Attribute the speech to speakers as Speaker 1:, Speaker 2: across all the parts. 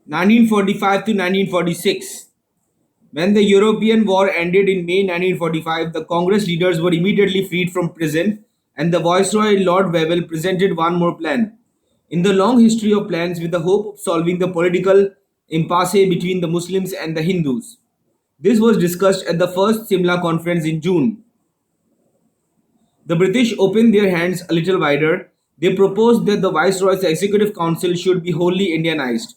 Speaker 1: 1945 to 1946. When the European War ended in May 1945, the Congress leaders were immediately freed from prison, and the Viceroy Lord Wavell presented one more plan. In the long history of plans with the hope of solving the political impasse between the Muslims and the Hindus. This was discussed at the first Simla conference in June. The British opened their hands a little wider. They proposed that the Viceroy's Executive Council should be wholly Indianized,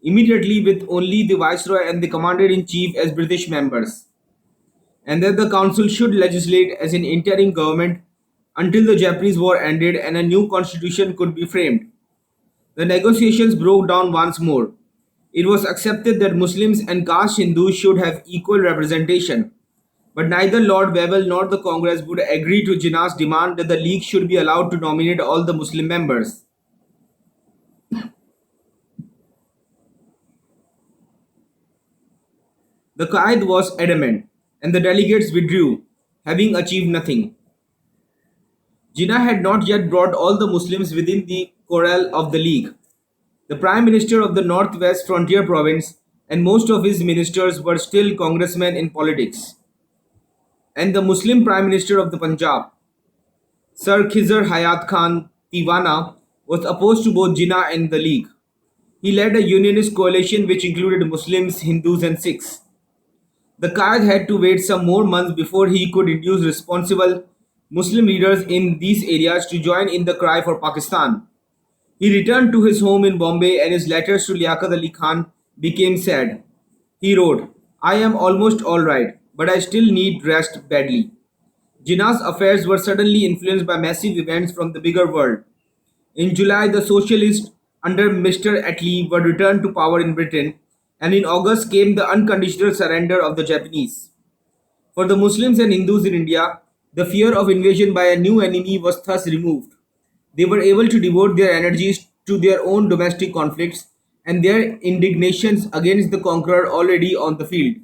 Speaker 1: immediately with only the Viceroy and the Commander-in-Chief as British members, and that the Council should legislate as an interim government until the Japanese War ended and a new constitution could be framed. The negotiations broke down once more. It was accepted that Muslims and caste Hindus should have equal representation, but neither Lord Wavell nor the Congress would agree to Jinnah's demand that the League should be allowed to nominate all the Muslim members. The Qaid was adamant, and the delegates withdrew, having achieved nothing. Jinnah had not yet brought all the Muslims within the corral of the League. The Prime Minister of the Northwest Frontier Province and most of his ministers were still congressmen in politics. And the Muslim Prime Minister of the Punjab, Sir Khizr Hayat Khan Tiwana, was opposed to both Jinnah and the League. He led a unionist coalition which included Muslims, Hindus, and Sikhs. The Qaid had to wait some more months before he could induce responsible Muslim leaders in these areas to join in the cry for Pakistan. He returned to his home in Bombay and his letters to Liaquat Ali Khan became sad. He wrote, "I am almost all right, but I still need rest badly." Jinnah's affairs were suddenly influenced by massive events from the bigger world. In July, the socialists under Mr. Attlee were returned to power in Britain, and in August came the unconditional surrender of the Japanese. For the Muslims and Hindus in India, the fear of invasion by a new enemy was thus removed. They were able to devote their energies to their own domestic conflicts and their indignations against the conqueror already on the field.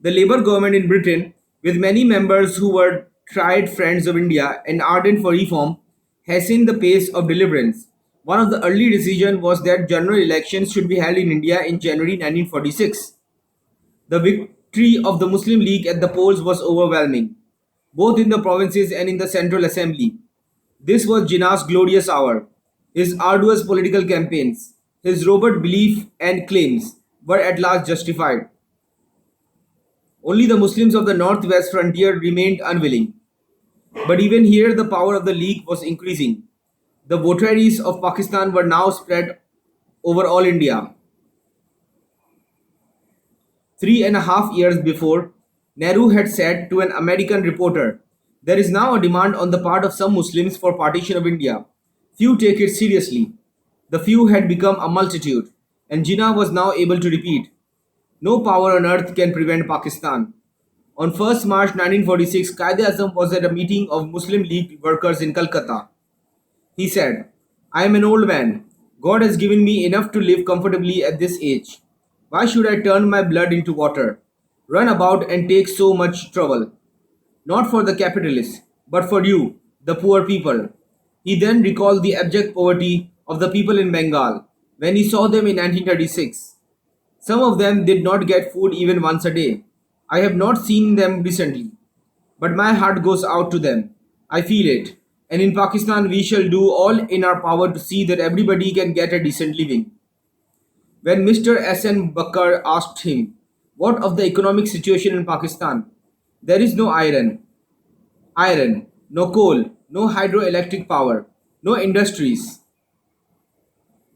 Speaker 1: The Labour government in Britain, with many members who were tried friends of India and ardent for reform, hastened the pace of deliverance. One of the early decisions was that general elections should be held in India in January 1946. The victory of the Muslim League at the polls was overwhelming, both in the provinces and in the Central Assembly. This was Jinnah's glorious hour. His arduous political campaigns, his robust belief and claims were at last justified. Only the Muslims of the northwest frontier remained unwilling. But even here, the power of the League was increasing. The votaries of Pakistan were now spread over all India. 3.5 years before, Nehru had said to an American reporter, "There is now a demand on the part of some Muslims for partition of India. Few take it seriously." The few had become a multitude, and Jinnah was now able to repeat, "No power on earth can prevent Pakistan." On 1st March 1946, Qaid-e-Azam was at a meeting of Muslim League workers in Calcutta. He said, "I am an old man. God has given me enough to live comfortably at this age. Why should I turn my blood into water, run about and take so much trouble? Not for the capitalists, but for you, the poor people." He then recalled the abject poverty of the people in Bengal when he saw them in 1936. Some of them did not get food even once a day. I have not seen them recently, but my heart goes out to them. I feel it. And in Pakistan, we shall do all in our power to see that everybody can get a decent living. When Mr. S.N. Bakar asked him, "What of the economic situation in Pakistan?" "There is no iron, no coal, no hydroelectric power, no industries."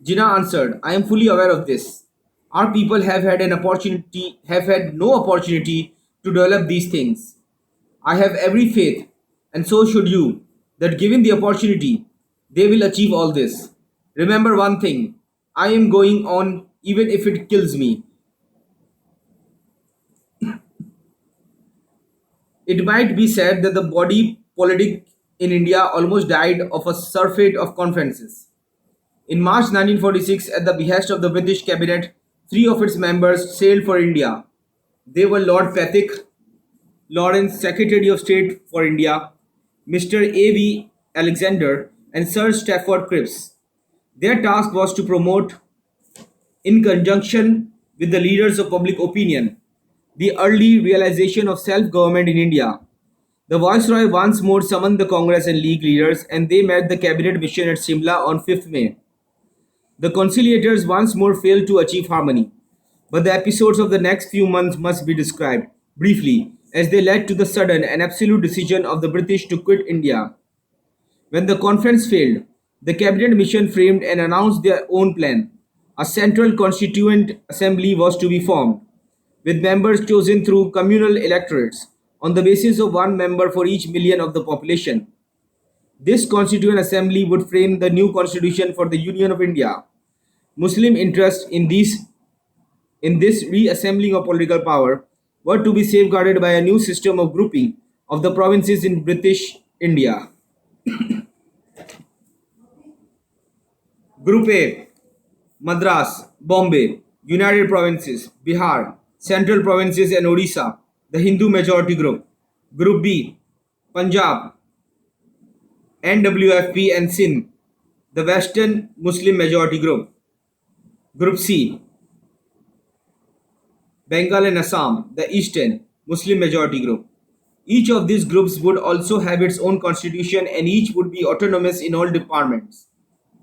Speaker 1: Jinnah answered, "I am fully aware of this. Our people have had no opportunity to develop these things. I have every faith, and so should you, that given the opportunity, they will achieve all this. Remember one thing, I am going on even if it kills me." It might be said that the body politic in India almost died of a surfeit of conferences. In March 1946, at the behest of the British cabinet, three of its members sailed for India. They were Lord Pethick, Lawrence, Secretary of State for India, Mr. A.V. Alexander, and Sir Stafford Cripps. Their task was to promote, in conjunction with the leaders of public opinion, the early realization of self government in India. The Viceroy once more summoned the Congress and League leaders, and they met the cabinet mission at Simla on 5th May. The conciliators once more failed to achieve harmony, but the episodes of the next few months must be described briefly, as they led to the sudden and absolute decision of the British to quit India. When the conference failed, the cabinet mission framed and announced their own plan. A central constituent assembly was to be formed, with members chosen through communal electorates on the basis of one member for each million of the population. This constituent assembly would frame the new constitution for the Union of India. Muslim interests in this reassembling of political power were to be safeguarded by a new system of grouping of the provinces in British India. Group A: Madras, Bombay, United Provinces, Bihar, Central Provinces and Odisha, the Hindu majority group. Group B: Punjab, NWFP and Sindh, the Western Muslim majority group. Group C: Bengal and Assam, the Eastern Muslim majority group. Each of these groups would also have its own constitution and each would be autonomous in all departments,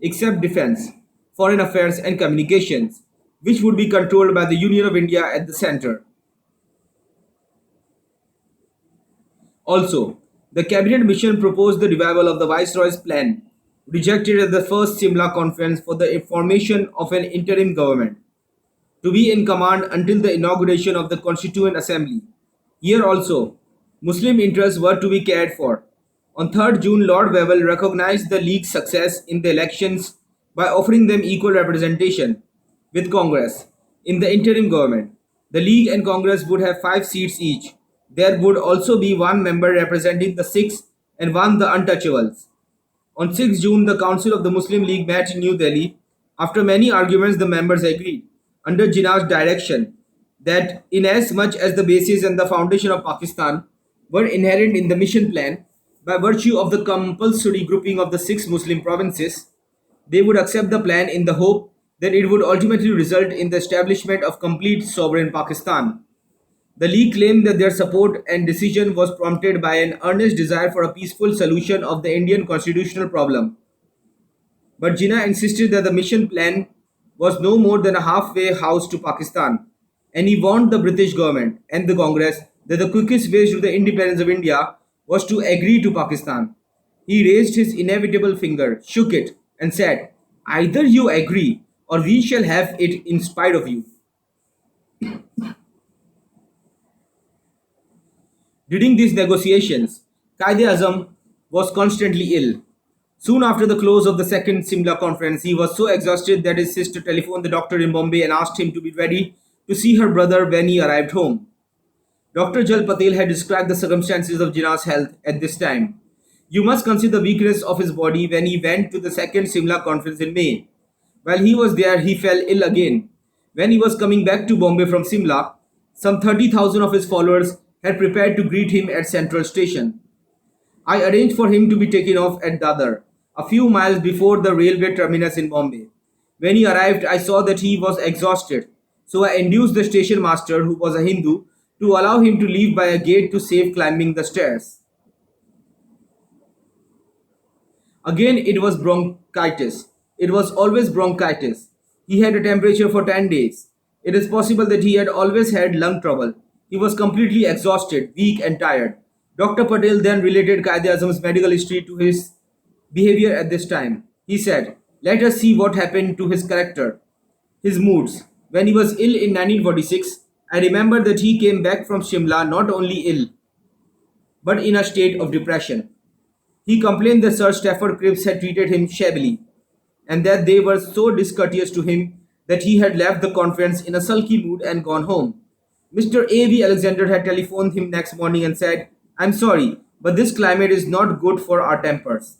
Speaker 1: except defense, foreign affairs and communications, which would be controlled by the Union of India at the center. Also, the cabinet mission proposed the revival of the Viceroy's plan, rejected at the first Simla conference for the formation of an interim government, to be in command until the inauguration of the Constituent Assembly. Here also, Muslim interests were to be cared for. On 3rd June, Lord Wavell recognized the League's success in the elections by offering them equal representation with Congress in the interim government. The League and Congress would have 5 seats each. There would also be one member representing the Sikhs and one the untouchables. On 6 June, the Council of the Muslim League met in New Delhi. After many arguments, the members agreed, under Jinnah's direction, that inasmuch as the basis and the foundation of Pakistan were inherent in the mission plan, by virtue of the compulsory grouping of the 6 Muslim provinces, they would accept the plan in the hope that it would ultimately result in the establishment of complete sovereign Pakistan. The League claimed that their support and decision was prompted by an earnest desire for a peaceful solution of the Indian constitutional problem. But Jinnah insisted that the mission plan was no more than a halfway house to Pakistan, and he warned the British government and the Congress that the quickest way to the independence of India was to agree to Pakistan. He raised his inevitable finger, shook it, and said, "Either you agree, or we shall have it in spite of you." During these negotiations, Quaid-e-Azam was constantly ill. Soon after the close of the second Simla conference, he was so exhausted that his sister telephoned the doctor in Bombay and asked him to be ready to see her brother when he arrived home. Dr. Jal Patel had described the circumstances of Jinnah's health at this time. "You must consider the weakness of his body when he went to the second Simla conference in May. While he was there, he fell ill again. When he was coming back to Bombay from Simla, some 30,000 of his followers had prepared to greet him at Central Station. I arranged for him to be taken off at Dadar, a few miles before the railway terminus in Bombay. When he arrived, I saw that he was exhausted, so I induced the station master, who was a Hindu, to allow him to leave by a gate to save climbing the stairs. Again, it was bronchitis. It was always bronchitis. He had a temperature for 10 days. It is possible that he had always had lung trouble. He was completely exhausted, weak and tired." Dr. Patel then related Quaid-e-Azam's medical history to his behavior at this time. He said, "Let us see what happened to his character, his moods. When he was ill in 1946, I remember that he came back from Shimla not only ill, but in a state of depression. He complained that Sir Stafford Cripps had treated him shabbily, and that they were so discourteous to him that he had left the conference in a sulky mood and gone home. Mr. A.V. Alexander had telephoned him next morning and said, 'I'm sorry, but this climate is not good for our tempers.'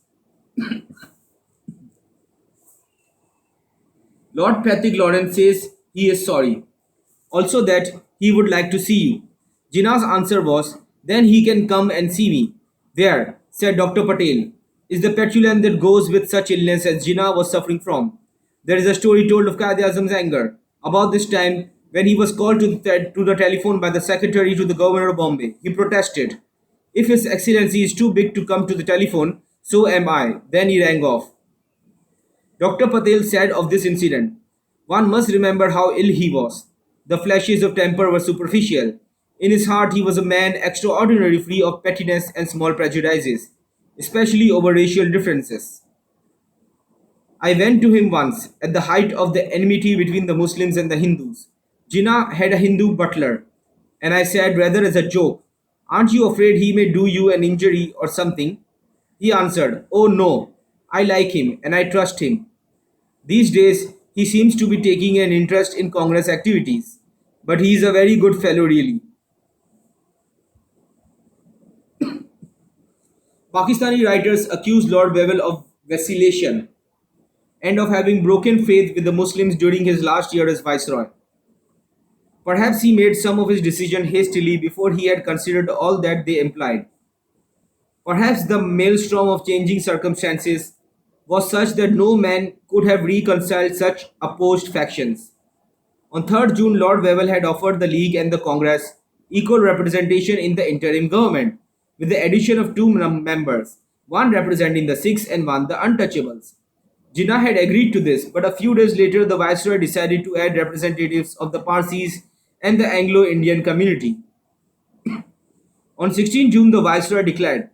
Speaker 1: Lord Patrick Lawrence says he is sorry. Also that he would like to see you." Jinnah's answer was, "Then he can come and see me." "Where," said Dr. Patel, "is the petulant that goes with such illness as Jinnah was suffering from? There is a story told of Qaid Azam's anger. About this time, when he was called to the telephone by the secretary to the governor of Bombay, he protested, "If His Excellency is too big to come to the telephone, so am I." Then he rang off. Dr. Patel said of this incident, "One must remember how ill he was. The flashes of temper were superficial. In his heart, he was a man extraordinarily free of pettiness and small prejudices, especially over racial differences. I went to him once, at the height of the enmity between the Muslims and the Hindus. Jinnah had a Hindu butler, and I said, rather as a joke, 'Aren't you afraid he may do you an injury or something?' He answered, 'Oh no, I like him and I trust him. These days, he seems to be taking an interest in Congress activities, but he is a very good fellow, really.'" Pakistani writers accuse Lord Bevel of vacillation and of having broken faith with the Muslims during his last year as Viceroy. Perhaps he made some of his decision hastily before he had considered all that they implied. Perhaps the maelstrom of changing circumstances was such that no man could have reconciled such opposed factions. On 3rd June, Lord Wavell had offered the League and the Congress equal representation in the interim government, with the addition of two members, one representing the Sikhs and one the untouchables. Jinnah had agreed to this, but a few days later the Viceroy decided to add representatives of the Parsis and the Anglo-Indian community. On 16 June, the Viceroy declared,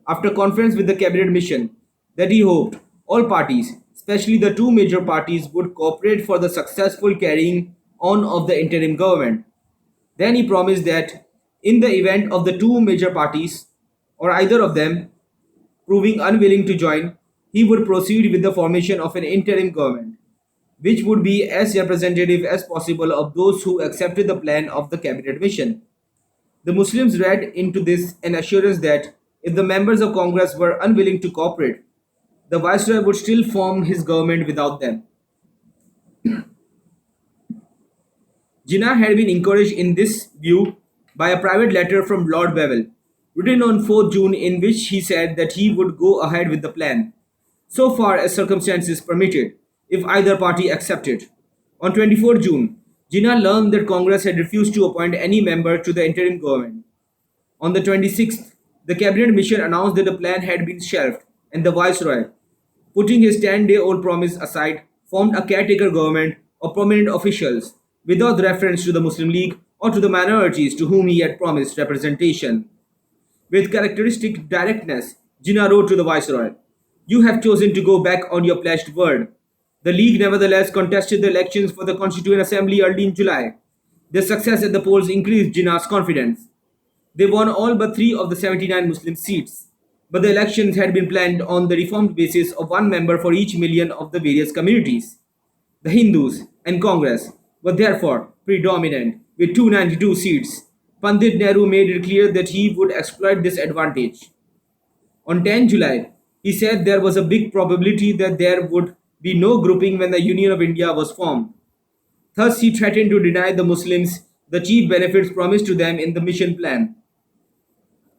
Speaker 1: after conference with the Cabinet Mission, that he hoped all parties, especially the two major parties, would cooperate for the successful carrying on of the interim government. Then he promised that, in the event of the two major parties, or either of them, proving unwilling to join, he would proceed with the formation of an interim government, which would be as representative as possible of those who accepted the plan of the Cabinet Mission. The Muslims read into this an assurance that, if the members of Congress were unwilling to cooperate, the Viceroy would still form his government without them. Jinnah had been encouraged in this view by a private letter from Lord Bevel, written on 4th June, in which he said that he would go ahead with the plan, so far as circumstances permitted, if either party accepted. On 24 June, Jinnah learned that Congress had refused to appoint any member to the interim government. On the 26th, the Cabinet Mission announced that the plan had been shelved, and the Viceroy, putting his 10-day-old promise aside, formed a caretaker government of prominent officials without reference to the Muslim League or to the minorities to whom he had promised representation. With characteristic directness, Jinnah wrote to the Viceroy, "You have chosen to go back on your pledged word." The League nevertheless contested the elections for the Constituent Assembly early in July. Their success at the polls increased Jinnah's confidence. They won all but 3 of the 79 Muslim seats, but the elections had been planned on the reformed basis of one member for each million of the various communities. The Hindus and Congress were therefore predominant with 292 seats. Pandit Nehru made it clear that he would exploit this advantage. On 10 July, he said there was a big probability that there would be no grouping when the Union of India was formed. Thus, he threatened to deny the Muslims the chief benefits promised to them in the mission plan.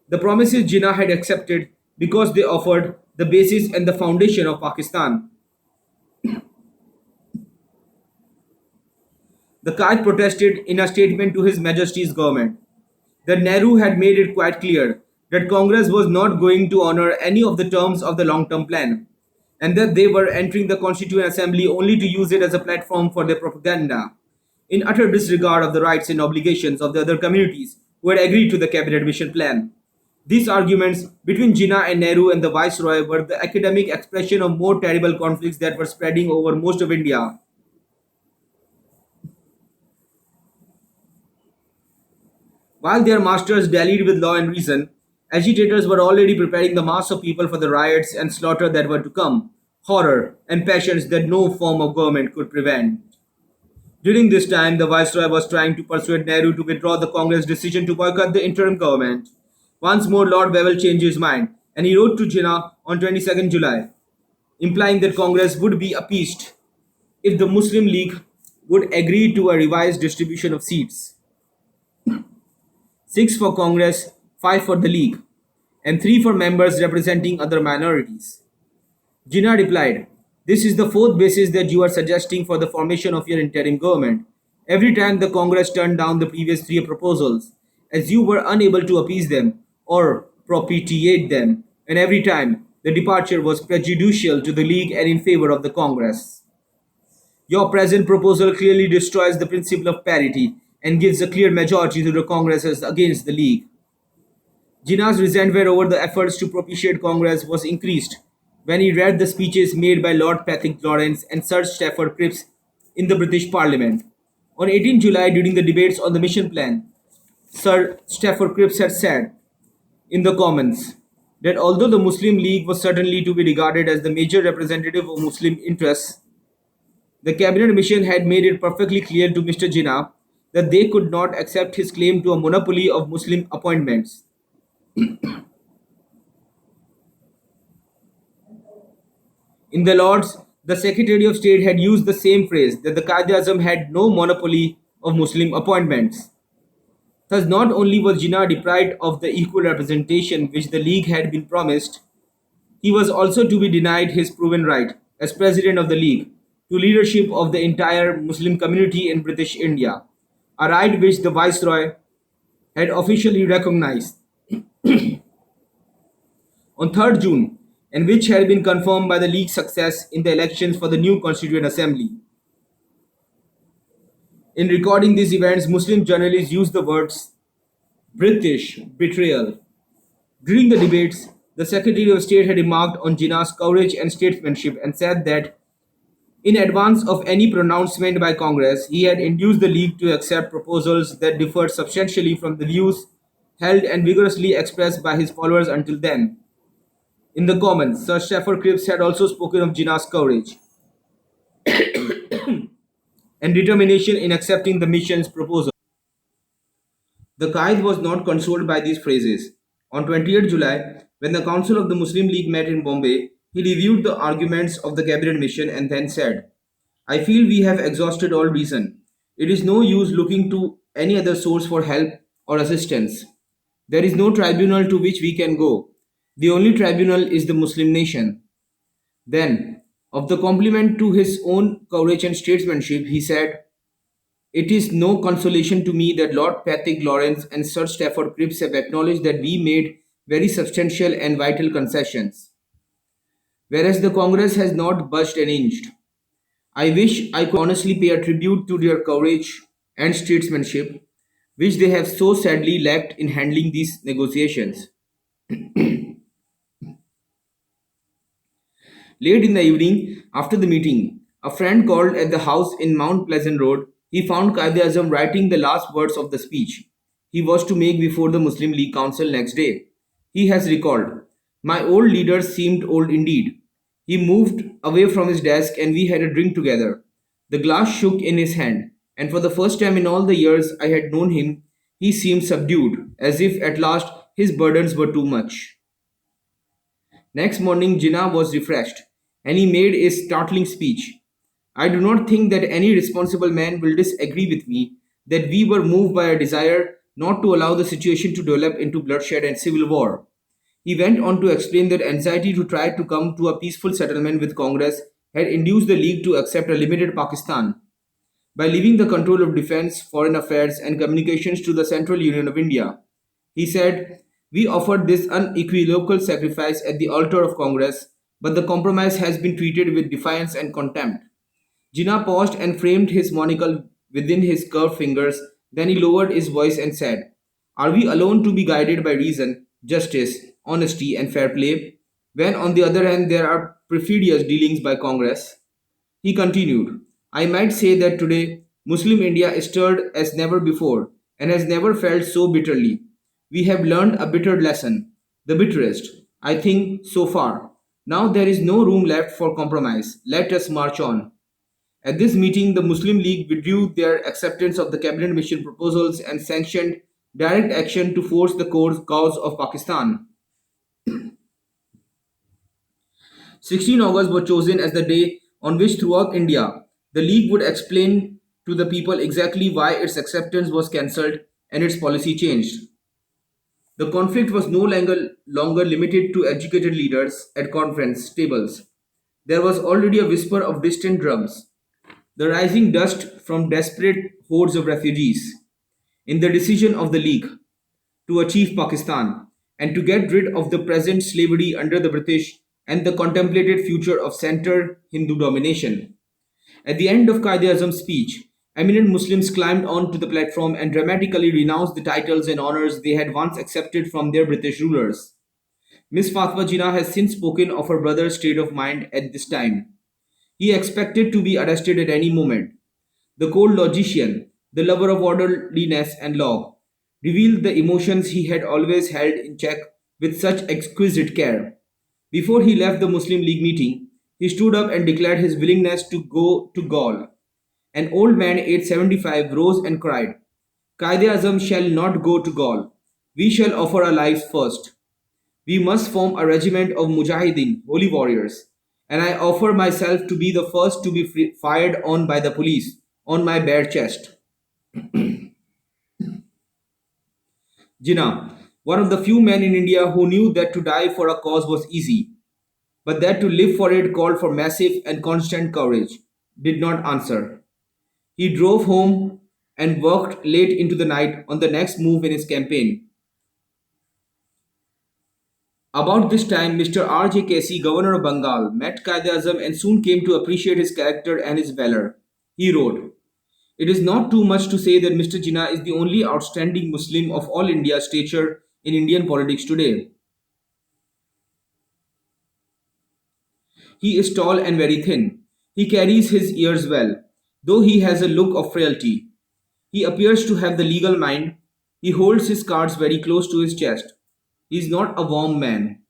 Speaker 1: The promises Jinnah had accepted because they offered the basis and the foundation of Pakistan. The Qaid protested in a statement to His Majesty's government that Nehru had made it quite clear that Congress was not going to honor any of the terms of the long-term plan, and that they were entering the Constituent Assembly only to use it as a platform for their propaganda, in utter disregard of the rights and obligations of the other communities who had agreed to the Cabinet Mission plan. These arguments between Jinnah and Nehru and the Viceroy were the academic expression of more terrible conflicts that were spreading over most of India. While their masters dallied with law and reason, agitators were already preparing the mass of people for the riots and slaughter that were to come, horror and passions that no form of government could prevent. During this time, the Viceroy was trying to persuade Nehru to withdraw the Congress decision to boycott the interim government. Once more, Lord Bevel changed his mind, and he wrote to Jinnah on 22nd July, implying that Congress would be appeased if the Muslim League would agree to a revised distribution of seats. 6 for Congress, 5 for the League, and 3 for members representing other minorities. Jinnah replied, This is the fourth basis that you are suggesting for the formation of your interim government. Every time the Congress turned down the previous three proposals, as you were unable to appease them or propitiate them, and every time the departure was prejudicial to the League and in favor of the Congress. Your present proposal clearly destroys the principle of parity and gives a clear majority to the Congress as against the League. Jinnah's resentment over the efforts to propitiate Congress was increased when he read the speeches made by Lord Patrick Lawrence and Sir Stafford Cripps in the British Parliament. On 18 July, during the debates on the mission plan, Sir Stafford Cripps had said in the Commons that although the Muslim League was certainly to be regarded as the major representative of Muslim interests, the cabinet mission had made it perfectly clear to Mr. Jinnah that they could not accept his claim to a monopoly of Muslim appointments. In the Lords, the Secretary of State had used the same phrase that the Quaid-e-Azam had no monopoly of Muslim appointments. Thus, not only was Jinnah deprived of the equal representation which the League had been promised, he was also to be denied his proven right, as President of the League, to leadership of the entire Muslim community in British India, a right which the Viceroy had officially recognized on 3rd June and which had been confirmed by the League's success in the elections for the new Constituent Assembly. In recording these events, Muslim journalists used the words British betrayal. During the debates, the Secretary of State had remarked on Jinnah's courage and statesmanship and said that in advance of any pronouncement by Congress, he had induced the League to accept proposals that differed substantially from the views held and vigorously expressed by his followers until then. In the Commons, Sir Stafford Cripps had also spoken of Jinnah's courage and determination in accepting the mission's proposal. The Qaid was not consoled by these phrases. On 20th July, when the Council of the Muslim League met in Bombay, he reviewed the arguments of the cabinet mission and then said, I feel we have exhausted all reason. It is no use looking to any other source for help or assistance. There is no tribunal to which we can go. The only tribunal is the Muslim nation. Then, of the compliment to his own courage and statesmanship, he said, it is no consolation to me that Lord Patrick Lawrence and Sir Stafford Cripps have acknowledged that we made very substantial and vital concessions, whereas the Congress has not budged an inch. I wish I could honestly pay a tribute to their courage and statesmanship, which they have so sadly lacked in handling these negotiations. Late in the evening, after the meeting, a friend called at the house in Mount Pleasant Road. He found Qaid-e-Azam writing the last words of the speech he was to make before the Muslim League Council next day. He has recalled, my old leader seemed old indeed. He moved away from his desk and we had a drink together. The glass shook in his hand, and for the first time in all the years I had known him, he seemed subdued, as if at last his burdens were too much. Next morning, Jinnah was refreshed, and he made a startling speech. I do not think that any responsible man will disagree with me that we were moved by a desire not to allow the situation to develop into bloodshed and civil war. He went on to explain that anxiety to try to come to a peaceful settlement with Congress had induced the League to accept a limited Pakistan by leaving the control of defense, foreign affairs, and communications to the Central Union of India. He said, we offered this unequivocal sacrifice at the altar of Congress, but the compromise has been treated with defiance and contempt. Jinnah paused and framed his monocle within his curved fingers. Then he lowered his voice and said, are we alone to be guided by reason, justice, honesty, and fair play, when on the other hand there are perfidious dealings by Congress? He continued, I might say that today Muslim India is stirred as never before and has never felt so bitterly. We have learned a bitter lesson, the bitterest, I think, so far. Now there is no room left for compromise. Let us march on. At this meeting, the Muslim League withdrew their acceptance of the cabinet mission proposals and sanctioned direct action to force the cause of Pakistan. 16 August was chosen as the day on which throughout India, the League would explain to the people exactly why its acceptance was cancelled and its policy changed. The conflict was no longer limited to educated leaders at conference tables. There was already a whisper of distant drums, the rising dust from desperate hordes of refugees, in the decision of the League to achieve Pakistan and to get rid of the present slavery under the British and the contemplated future of center Hindu domination. At the end of Qaid-e-Azam's speech, eminent Muslims climbed onto the platform and dramatically renounced the titles and honors they had once accepted from their British rulers. Miss Fatma Jinnah has since spoken of her brother's state of mind at this time. He expected to be arrested at any moment. The cold logician, the lover of orderliness and law, revealed the emotions he had always held in check with such exquisite care. Before he left the Muslim League meeting, he stood up and declared his willingness to go to Gaul. An old man aged 75 rose and cried, Qaid Azam shall not go to Gaul. We shall offer our lives first. We must form a regiment of mujahideen, holy warriors, and I offer myself to be the first to be fired on by the police on my bare chest. Jinnah, one of the few men in India who knew that to die for a cause was easy, but that to live for it called for massive and constant courage, did not answer. He drove home and worked late into the night on the next move in his campaign. About this time, Mr. R.J. Casey, governor of Bengal, met Qaid Azam and soon came to appreciate his character and his valor. He wrote, It is not too much to say that Mr. Jinnah is the only outstanding Muslim of all India's stature in Indian politics today. He is tall and very thin. He carries his years well, though he has a look of frailty. He appears to have the legal mind. He holds his cards very close to his chest. He is not a warm man.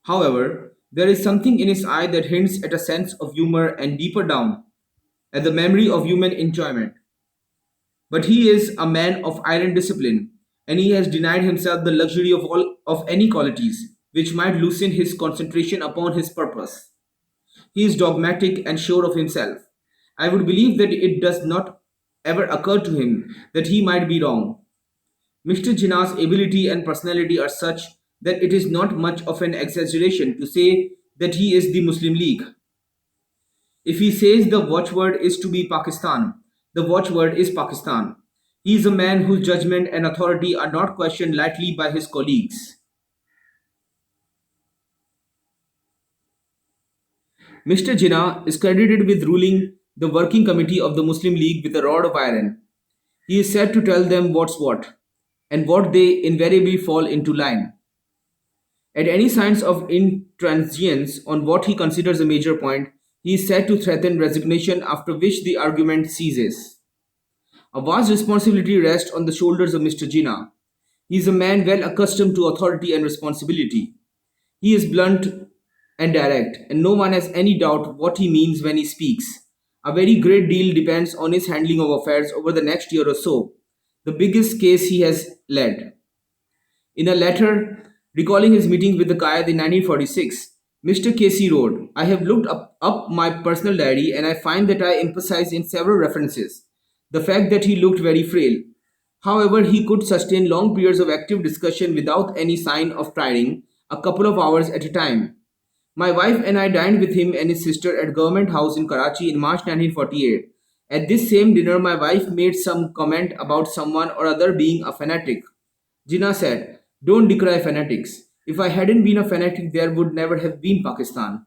Speaker 1: However, there is something in his eye that hints at a sense of humor and deeper down, at the memory of human enjoyment. But he is a man of iron discipline, and he has denied himself the luxury of any qualities which might loosen his concentration upon his purpose. He is dogmatic and sure of himself. I would believe that it does not ever occur to him that he might be wrong. Mr. Jinnah's ability and personality are such that it is not much of an exaggeration to say that he is the Muslim League. If he says the watchword is to be Pakistan, the watchword is Pakistan. He is a man whose judgment and authority are not questioned lightly by his colleagues. Mr. Jinnah is credited with ruling the working committee of the Muslim League with a rod of iron. He is said to tell them what's what, and what they invariably fall into line. At any signs of intransigence on what he considers a major point, he is said to threaten resignation, after which the argument ceases. A vast responsibility rests on the shoulders of Mr. Jinnah. He is a man well accustomed to authority and responsibility. He is blunt and direct, and no one has any doubt what he means when he speaks. A very great deal depends on his handling of affairs over the next year or so, the biggest case he has led. In a letter recalling his meetings with the Qaid in 1946, Mr. Casey wrote, I have looked up my personal diary and I find that I emphasize in several references the fact that he looked very frail. However, he could sustain long periods of active discussion without any sign of tiring, a couple of hours at a time. My wife and I dined with him and his sister at Government House in Karachi in March 1948. At this same dinner, my wife made some comment about someone or other being a fanatic. Jinnah said, Don't decry fanatics. If I hadn't been a fanatic, there would never have been Pakistan.